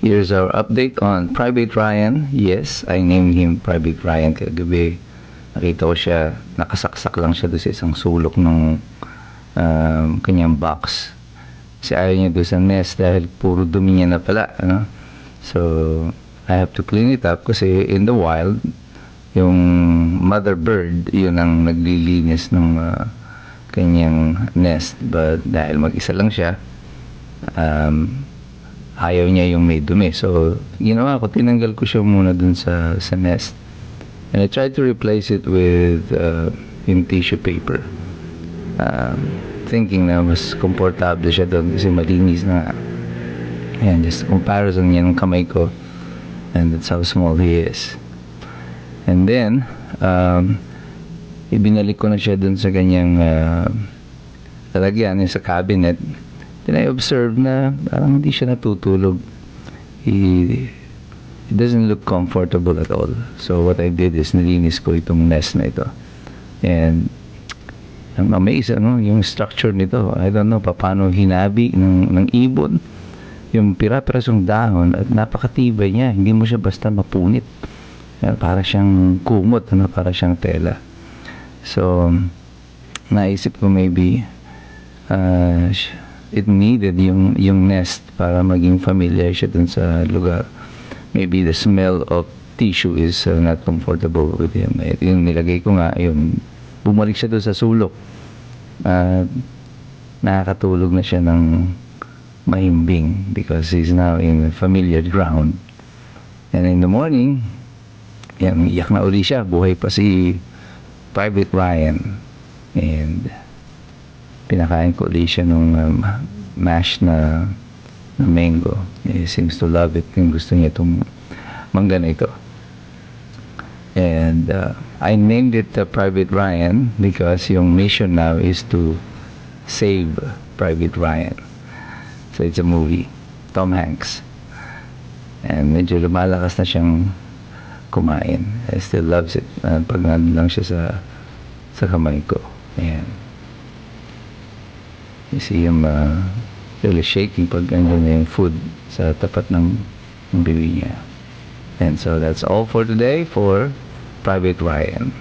Here's our update on Private Ryan. Yes, I named him Private Ryan kagabi. Nakita ko siya, nakasaksak lang siya doon sa isang sulok ng kanyang box. Kasi ayaw niya doon sa nest dahil puro dumi niya na pala. Ano? So, I have to clean it up kasi in the wild, yung mother bird, yun ang naglilinis ng kanyang nest. But dahil mag-isa lang siya, ayaw niya yung may dumi. So, ginawa ko, tinanggal ko siya muna dun sa nest. And I tried to replace it with yung tissue paper. Thinking na mas komportable siya doon kasi malinis na nga. Ayan, just comparison niya ng kamay ko. And that's how small he is. And then, ibinalik ko na siya doon sa kanyang lalagyan, sa cabinet. Then I observed na parang hindi siya natutulog. He doesn't look comfortable at all. So what I did is nilinis ko itong nest na ito. And I'm amazed, yung structure nito. I don't know paano hinabi ng ibon yung pira-pirasong dahon at napakatibay niya. Hindi mo siya basta mapunit. Para siyang kumot, para siyang tela. So naisip ko maybe it needed yung nest para maging familiar siya dun sa lugar. Maybe the smell of tissue is not comfortable with him. Yung nilagay ko nga, yun, bumalik siya dun sa sulok. Nakakatulog na siya ng mahimbing because he's now in familiar ground. And in the morning, iyak na uli siya. Buhay pa si Private Ryan. And pinakain ko uli siya nung mash na mango. He seems to love it. Yung gusto niya itong mangga na ito. And I named it Private Ryan because yung mission now is to save Private Ryan. So it's a movie. Tom Hanks. And medyo lumalakas na siyang kumain. I still loves it. Pag nandun lang siya sa kamay ko. Ayan. You see him really shaking pag andyan na yung food sa tapat ng bibig niya. And so that's all for today for Private Ryan.